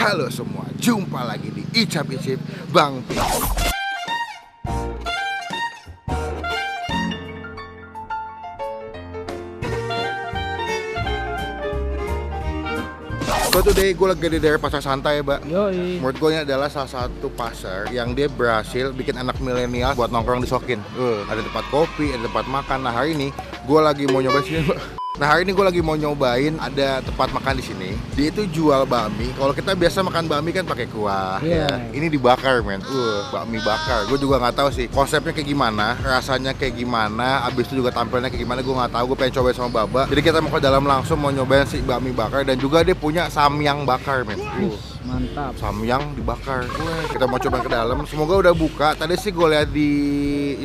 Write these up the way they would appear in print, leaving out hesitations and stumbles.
Halo semua, jumpa lagi di Icap Icip Bang Pi. So today gue lagi di daerah Pasar Santai, Mbak. Yoi. Menurut gue ini adalah salah satu pasar yang dia berhasil bikin anak milenial buat nongkrong di Sokin. Ada tempat kopi, ada tempat makan. Nah hari ini gue lagi mau nyoba sini, Mbak. Nah hari ini gue lagi mau nyobain ada tempat makan di sini. Dia itu jual bakmi. Kalau kita biasa makan bakmi kan pakai kuah. Iya. Ya. Ini dibakar, men. Bakmi bakar. Gue juga nggak tahu sih konsepnya kayak gimana, rasanya kayak gimana, abis itu juga tampilnya kayak gimana. Gue nggak tahu. Gue pengen cobain sama Baba. Jadi kita mau ke dalam langsung mau nyobain si bakmi bakar dan juga dia punya samyang bakar, men. Mantap. Samyang dibakar. Kita mau coba ke dalam. Semoga udah buka. Tadi sih gue lihat di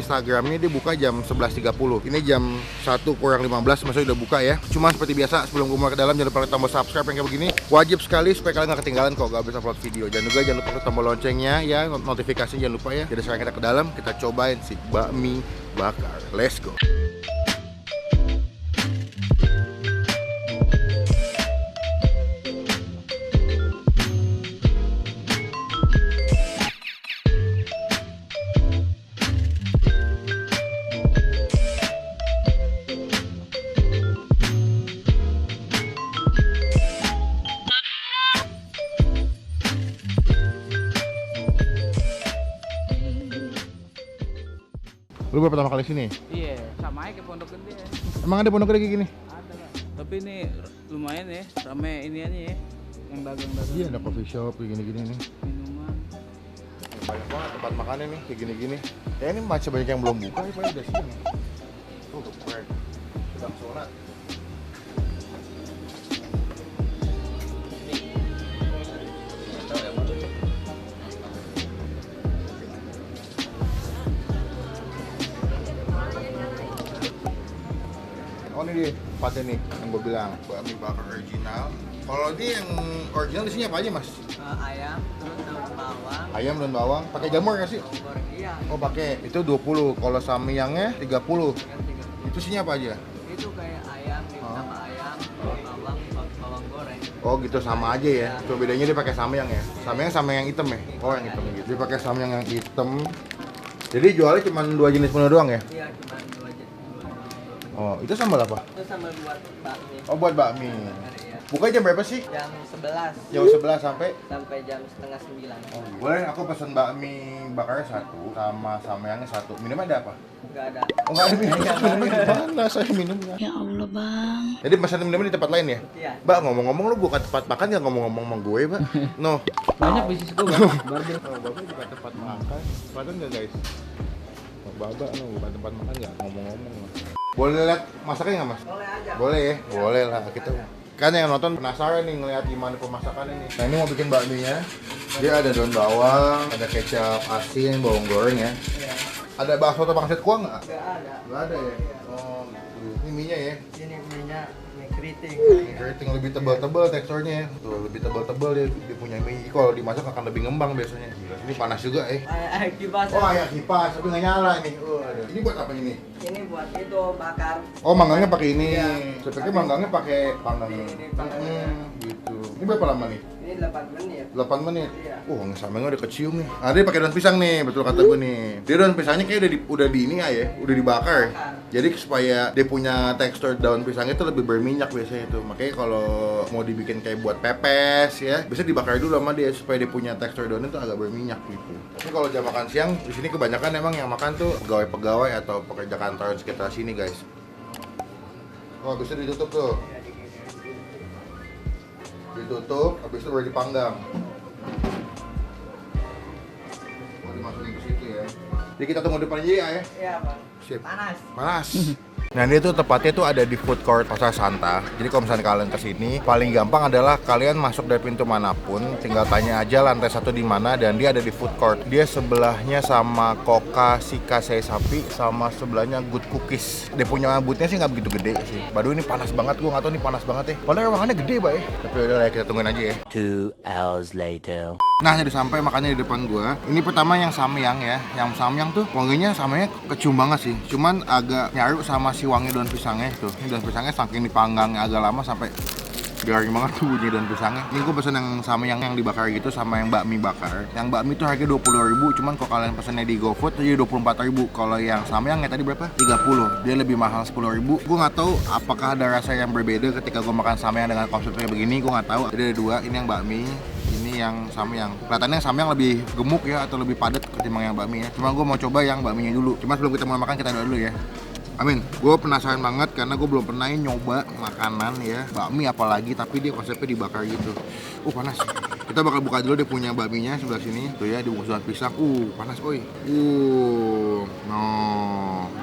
Instagramnya dia buka jam 11.30. Ini jam 1 kurang 15, maksudnya udah buka ya. Cuma seperti biasa sebelum gue mau ke dalam jangan lupa klik tombol subscribe yang kayak begini. Wajib sekali supaya kalian gak ketinggalan kalau gak bisa upload video. Dan juga jangan lupa klik tombol loncengnya ya, notifikasi jangan lupa ya. Jadi sekarang kita ke dalam, kita cobain si bakmi bakar. Let's go. Lu baru pertama kali sini? Iya, sama aja kayak Pondok Gede ya. Emang ada pondok gede kayak gini? Ada lah. Tapi ini lumayan ya, rame ini aja ya. Yang dagang-dagang. Iya, ada coffee shop kayak gini-gini nih. Minuman. Banyak banget tempat makannya nih, kayak gini-gini. Ya ini masih banyak yang belum buka, ini udah siang. Tuh, keren. Sedang sunat. Oh ini dia tempatnya nih, yang gue bilang bakmi bakar original. Kalau ini yang original di sini apa aja, Mas? Ayam, terus daun bawang, Ayam dan bawang, pakai jamur nggak sih? goreng iya. Oh pakai, itu 20. Kalau samyangnya 30. Yang tiga. Itu isinya apa aja? Itu kayak ayam, sama ayam, bawang, bawang goreng. Oh gitu sama aja ya. Cuma bedanya dia pakai samyang ya. Samyang sama yang hitam ya. Oh yang hitam gitu. Dia pakai samyang yang hitam. Jadi jualnya cuma 2 jenis menu doang ya? Iya, cuma dua aja. Oh itu sambal apa? Itu sama buat bakmi. Oh buat bakmi. Iya. Buka jam berapa sih? Jam 11 Jam 11 sampai. sampai jam setengah 9. Oh, boleh aku pesen bakmi bakarnya 1 sama samyangnya 1. Minumnya ada apa? Enggak ada. Oh nggak ada minum. Minumnya gimana saya minumnya? Ya Allah bang. Jadi pesan minumnya di tempat lain ya? Iya. Mbak ngomong-ngomong lu buka tempat makan nggak ngomong-ngomong sama gue, Mbak? No. Banyak bisnis gua, Bang. Barbel. Kalau Bapak buka tempat makan, kelihatan nggak guys? Bapak no, bukan tempat makan nggak ngomong-ngomong. Boleh lihat masaknya nggak Mas? Boleh aja. Boleh ya, boleh lah kita. Kan yang nonton penasaran nih ngelihat gimana pemasakannya nih. Nah ini mau bikin bakminya. Dia ada daun bawang, ada kecap asin, bawang goreng ya. Iya. Ada bakso atau pangsit kuah nggak? Enggak ada. Nggak ada ya. Oh gitu. Ini mie-nya ya. Ini minyak, mie keriting. Keriting lebih tebal-tebal teksturnya ya. Tuh lebih tebal-tebal dia punya mie. Kalau dimasak akan lebih ngembang biasanya. Gila, ini panas juga ya. Air kipas. Oh ayam kipas, tapi nggak nyala nih. Aduh. Ini buat apa ini? Ini buat itu bakar. Oh manggangnya pakai ini. Iya. Saya pikir manggangnya pakai panggang. Ini panggangnya. Gitu. Ini berapa lama nih? Ini 8 menit. 8 menit. Iya. Samanya udah kecium nih. Ah, dia pakai daun pisang nih, betul kata gue nih. Dia daun pisangnya kayak udah di ini ya, udah dibakar. Jadi supaya dia punya tekstur daun pisangnya itu lebih berminyak biasanya itu. Makanya kalau mau dibikin kayak buat pepes ya, bisa dibakar dulu sama dia supaya dia punya tekstur daunnya itu agak berminyak gitu. Tapi kalau jam makan siang di sini kebanyakan emang yang makan tuh pegawai-pegawai atau pekerja kantor sekitar sini, guys. Oh, bisa ditutup tuh. Ditutup, habis itu baru dipanggang. Oh, dimasukin ke situ ya. Jadi kita tunggu depan aja ya. Iya, Bang. Sip. Panas. Panas. Nah ini tuh tepatnya tuh ada di food court Pasar Santa. Jadi kalau misalnya kalian kesini, paling gampang adalah kalian masuk dari pintu manapun, tinggal tanya aja lantai 1 di mana dan dia ada di food court. Dia sebelahnya sama Koka Sika Sei Sapi, sama sebelahnya Good Cookies. Dia punya boothnya sih nggak begitu gede sih. Baru ini panas banget, gua nggak tahu nih panas banget ya. Padahal ruangannya gede Bay. Tapi udah lah kita tungguin aja ya. 2 hours later. Nah, jadi sampai makannya di depan gua. Ini pertama yang samyang ya. Yang samyang tuh wanginya samyangnya kecium banget sih. Cuman agak nyaru sama si wangi daun pisangnya tuh. Ini daun pisangnya saking dipanggangnya agak lama sampai garing banget tuh bunyi daun pisangnya. Ini gue pesen yang sama yang dibakar gitu sama yang bakmi bakar. Yang bakmi tuh harga 20.000, cuman kalau kalian pesennya di GoFood jadi 24.000. Kalau yang samyangnya tadi berapa? 30. Dia lebih mahal 10.000. Gue nggak tahu apakah ada rasa yang berbeda ketika gue makan samyang dengan konsep kayak begini. Gue nggak tahu. Jadi ada dua. Ini yang bakmi, ini yang samyang. Kelihatannya yang samyang lebih gemuk ya atau lebih padat ketimbang yang bakmi ya. Cuma gue mau coba yang bakminya dulu. Cuma sebelum kita mulai makan kita doa dulu ya. Amin. Gue penasaran banget karena gue belum pernah nyoba makanan ya bakmi apalagi tapi dia konsepnya dibakar gitu. Panas. Kita bakal buka dulu dia punya bakminya sebelah sini. Tuh ya dibungkus dengan pisang. Panas oi. No.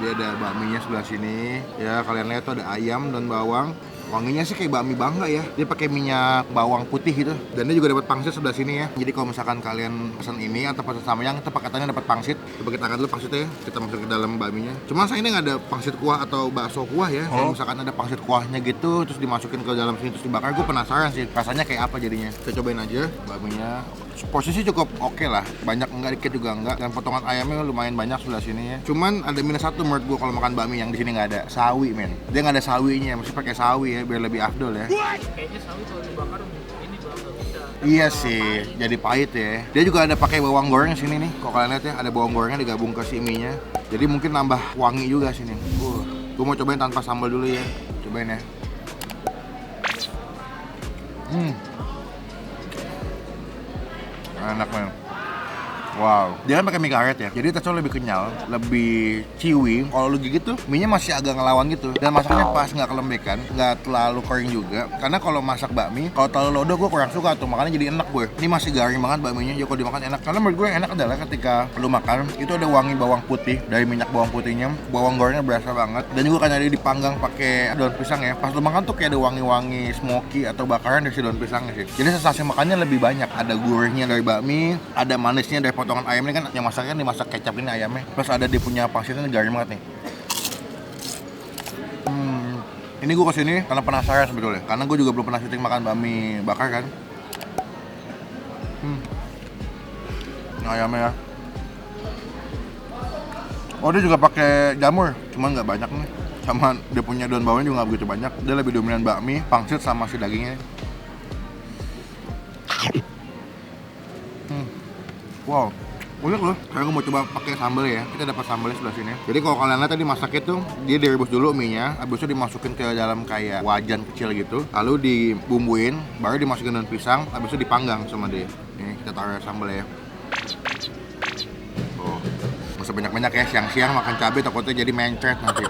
Dia ada bakminya sebelah sini. Ya kalian lihat tuh ada ayam dan bawang. Wanginya sih kayak bakmi Bangga ya. Dia pakai minyak bawang putih gitu. Dan dia juga dapat pangsit sebelah sini ya. Jadi kalau misalkan kalian pesan ini atau pesan samyang, itu paketnya dapat pangsit. Coba kita angkat dulu pangsitnya ya. Kita masuk ke dalam bakminya. Cuma saya ini nggak ada pangsit kuah atau bakso kuah ya. Kalau misalkan ada pangsit kuahnya gitu, terus dimasukin ke dalam sini terus dibakar, gue penasaran sih rasanya kayak apa jadinya. Kita cobain aja bakminya. Posisi cukup oke lah. Banyak enggak, dikit juga enggak. Dan potongan ayamnya lumayan banyak sebelah sini ya. Cuman ada minus satu menurut gue kalau makan bakmi yang di sini nggak ada sawi men. Dia nggak ada sawinya, mesti pakai sawi ya biar lebih afdol ya. Kayaknya sawi kalau dibakar ini bakal bisa. Iya sih, jadi pahit ya. Dia juga ada pakai bawang goreng sini nih. Kok kalian lihat ya, ada bawang gorengnya digabung ke si mie-nya. Jadi mungkin nambah wangi juga sini. Gue mau cobain tanpa sambal dulu ya. Cobain ya. Enak men. Wow, dia kan pakai mie karet ya, jadi teksturnya lebih kenyal, lebih chewy. Kalau lu gigit tuh, mie-nya masih agak ngelawan gitu. Dan masaknya pas, nggak kelembekan, nggak terlalu kering juga. Karena kalau masak bakmi, kalau terlalu lodo gue kurang suka tuh, makanya jadi enak gue. Ini masih garing banget bakminya, jadi kalau dimakan enak. Karena menurut gue yang enak adalah ketika lu makan, itu ada wangi bawang putih dari minyak bawang putihnya, bawang gorengnya berasa banget. Dan juga karena dia dipanggang pakai daun pisang ya, pas lu makan tuh kayak ada wangi-wangi smoky atau bakaran dari si daun pisangnya sih. Jadi sensasi makannya lebih banyak, ada gurihnya dari bakmi, ada manisnya dari potongan ayam ini kan yang masaknya dimasak kecap ini ayamnya. Plus ada dia punya pangsitnya garing banget nih. Ini gue kesini karena penasaran sebetulnya. Karena gue juga belum pernah syuting makan bakmi bakar kan. Ini ayamnya ya. Dia juga pakai jamur, cuman nggak banyak nih. Sama dia punya daun bawangnya juga nggak begitu banyak. Dia lebih dominan bakmi, pangsit sama si dagingnya. Wow, unik loh. Sekarang gue mau coba pakai sambal ya. Kita dapat sambalnya sebelah sini. Jadi kalau kalian lihat tadi masaknya tuh, dia direbus dulu mie-nya, habis itu dimasukin ke dalam kayak wajan kecil gitu. Lalu dibumbuin, baru dimasukin daun pisang, habis itu dipanggang sama dia. Ini kita taruh sambal ya. Gak usah banyak-banyak ya, siang-siang makan cabai takutnya jadi mencret nanti.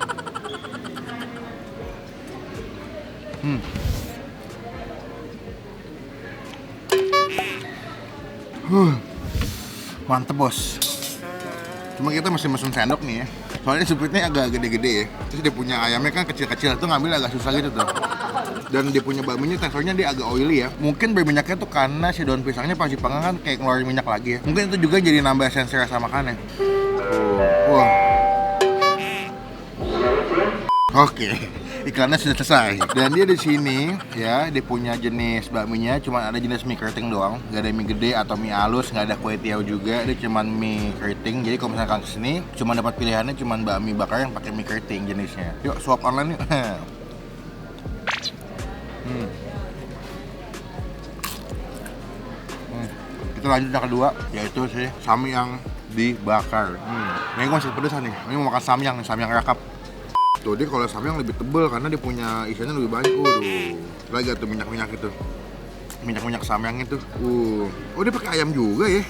Mantep bos. Cuma kita mesti mesen sendok nih ya. Soalnya supitnya agak gede-gede ya. Terus dia punya ayamnya kan kecil-kecil, tuh ngambil agak susah gitu tuh. Dan dia punya bakminya teksturnya dia agak oily ya. Mungkin berminyaknya tuh karena si daun pisangnya pas dipanggang kan kayak ngeluarin minyak lagi ya. Mungkin itu juga jadi nambah esensi rasa makannya. Wah. Oke. Iklannya sudah selesai. Dan dia di sini ya, dia punya jenis bakminya cuma ada jenis mie keriting doang. Gak ada mie gede atau mie halus, nggak ada kue tiaw juga. Dia cuma mie keriting. Jadi kalau misalkan kesini, cuma dapat pilihannya cuma bakmi bakar yang pakai mie keriting jenisnya. Yuk swap online yuk. Kita lanjut yang kedua, yaitu sih samyang dibakar. Ini gue masih pedesan nih. Ini mau makan samyang rakap. Tuh dia kalau samyang lebih tebel karena dia punya isiannya lebih banyak. Lagi tuh minyak-minyak itu. Minyak-minyak samyang itu. Dia pakai ayam juga ya.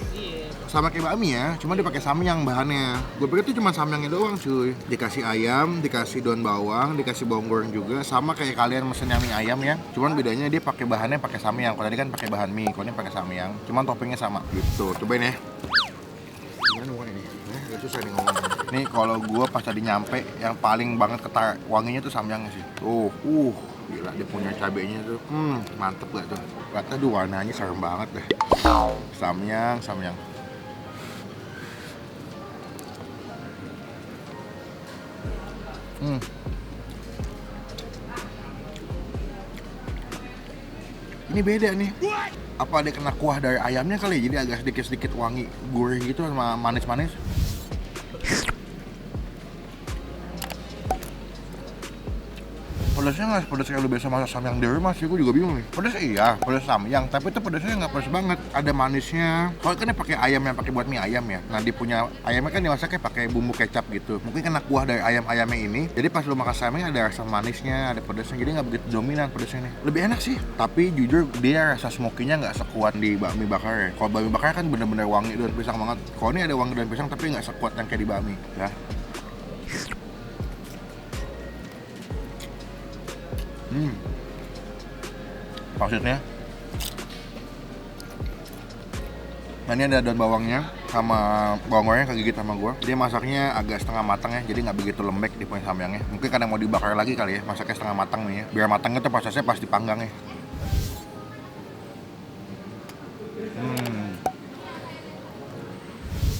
Sama kayak bakmi ya, cuma dia pakai samyang bahannya. Gue pikir itu cuma samyangnya doang cuy. Dikasih ayam, dikasih daun bawang, dikasih bawang goreng juga. Sama kayak kalian mesen yang mie ayam ya. Cuman bedanya dia pakai bahannya pakai samyang. Kalau tadi kan pakai bahan mie, kalau ini pakai samyang. Cuman toppingnya sama. Gitu, cobain ya. Gimana ini? Gak susah nih ngomong. Nih kalau gue pas tadi nyampe, yang paling banget ketar wanginya tuh samyangnya sih. Gila dia punya cabenya tuh. Mantep gak tuh? Kata tuh warnanya serem banget deh. Samyang. Ini beda nih. Apa ada kena kuah dari ayamnya kali? Jadi agak sedikit-sedikit wangi gurih gitu sama manis-manis. pedasnya nggak pedas kayak lu biasa masak samyang di rumah sih, gue juga bingung nih. Pedas iya, pedas samyang, tapi itu pedasnya nggak pedas banget. Ada manisnya. Soalnya kan dia pakai ayam yang pakai buat mie ayam ya. Nah, dia punya ayamnya kan dimasaknya pakai bumbu kecap gitu. Mungkin kena kuah dari ayamnya ini. Jadi pas lu makan samyang ada rasa manisnya, ada pedasnya. Jadi nggak begitu dominan pedasnya nih. Lebih enak sih. Tapi jujur dia rasa smoky-nya nggak sekuat di bakmi bakar ya. Kalau bakmi bakar kan bener-bener wangi daun pisang banget. Kalau ini ada wangi daun pisang tapi nggak sekuat yang kayak di bakmi ya. Maksudnya nah ini ada daun bawangnya sama bawang gorengnya kegigit sama gue. Dia masaknya agak setengah matang ya, jadi nggak begitu lembek di punya samyangnya. Mungkin karena mau dibakar lagi kali ya, masaknya setengah matang nih ya. Biar matangnya tuh prosesnya pas dipanggang ya.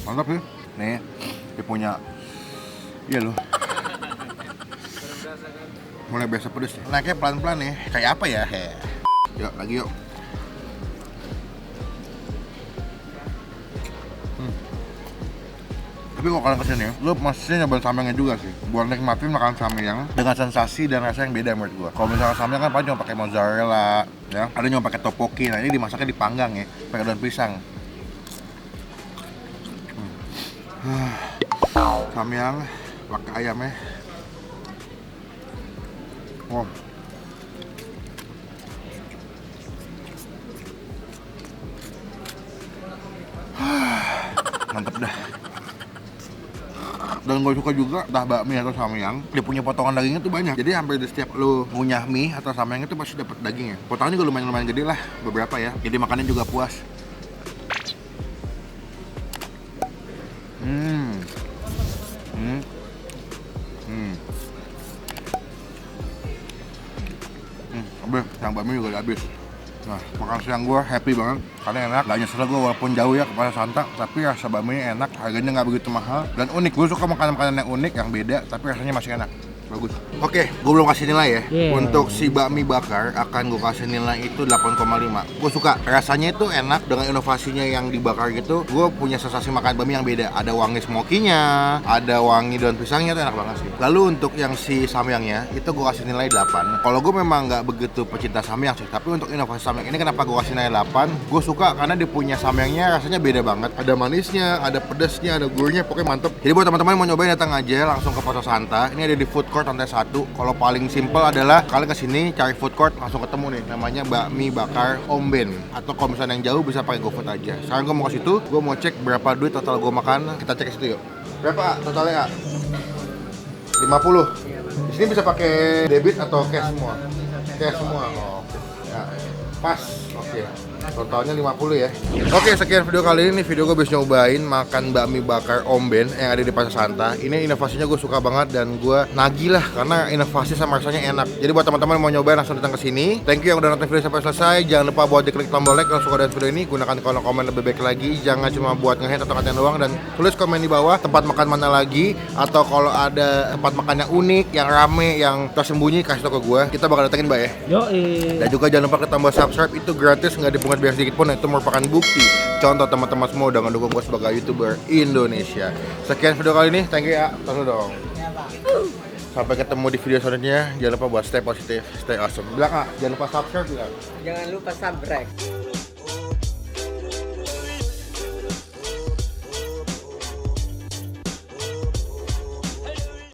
Mantap sih. Nih, dia punya iya loh. Mulai biasa pedes nih. Naiknya pelan-pelan nih. Kayak apa ya? Yuk, lagi yuk. Tapi kalau kalian kesini, lu mesti nyobain samyangnya juga sih. Buat nikmatin makan samyang dengan sensasi dan rasa yang beda menurut gua. Kalau misalnya samyang kan paling cuma pakai mozzarella, ya. Ada cuma pakai tteokbokki. Nah, ini dimasaknya dipanggang ya, pakai daun pisang. Samyang pakai ayamnya. Wow. Mantep dah. Dan gue suka juga entah bakmi atau samyang, dia punya potongan dagingnya tuh banyak. Jadi hampir di setiap lu ngunyah mie atau samyang itu pasti dapat dagingnya. Potongannya juga lumayan gede lah, beberapa ya. Jadi makannya juga puas. Yang bakmi juga udah habis. Nah, makan siang gue happy banget karena enak, gak nyesel gue walaupun jauh ya ke Pasar Santa, tapi rasa bakminya enak, harganya nggak begitu mahal dan unik. Gue suka makanan-makanan yang unik, yang beda, tapi rasanya masih enak. Bagus. Oke, gue belum kasih nilai ya. Untuk si bakmi bakar akan gue kasih nilai itu 8,5. Gue suka rasanya itu enak dengan inovasinya yang dibakar gitu. Gue punya sensasi makan bakmi yang beda. Ada wangi smokinya, ada wangi daun pisangnya, itu enak banget sih. Lalu untuk yang si samyangnya itu gue kasih nilai 8. Kalau gue memang nggak begitu pecinta samyang sih, tapi untuk inovasi samyang ini kenapa gue kasih nilai 8? Gue suka karena dia punya samyangnya rasanya beda banget. Ada manisnya, ada pedasnya, ada gurihnya, pokoknya mantep. Jadi buat teman-teman mau nyobain datang aja langsung ke Pasar Santa. Ini ada di food court lantai 1. Kalau paling simple adalah kalian kesini cari food court langsung ketemu nih, namanya bakmi bakar Om Ben. Atau kalau misalnya yang jauh bisa pakai GoFood aja. Sekarang gue mau ke situ, gue mau cek berapa duit total gue makan. Kita cek ke situ yuk. Berapa totalnya? 50. Di sini bisa pakai debit atau cash semua? Cash semua. Oh, oke. Ya. Pas. Oke. Totalnya 50 ya. Oke, sekian video kali ini. Video gue bisa nyobain makan bakmi bakar Om Ben yang ada di Pasar Santa. Ini inovasinya gue suka banget dan gue nagih lah karena inovasi sama rasanya enak. Jadi buat teman-teman yang mau nyobain langsung datang ke sini. Thank you yang udah nonton video sampai selesai. Jangan lupa buat diklik tombol like kalau suka dengan video ini. Gunakan kolom komen lebih baik lagi. Jangan cuma buat nge-hate atau ngatain doang, dan tulis komen di bawah tempat makan mana lagi, atau kalau ada tempat makan yang unik, yang rame, yang tersembunyi, kasih tau ke gue. Kita bakal datengin, Mbak ya. Dan juga jangan lupa klik tombol subscribe, itu gratis, nggak dipungut biaya sedikit pun. Itu merupakan bukti contoh teman-teman semua udah ngedukung gue sebagai YouTuber Indonesia. Sekian video kali ini, thank you ya. Tonton dong. Sampai ketemu di video selanjutnya. Jangan lupa buat stay positif, stay awesome. Bilang jangan lupa subscribe bilang. Jangan lupa subscribe.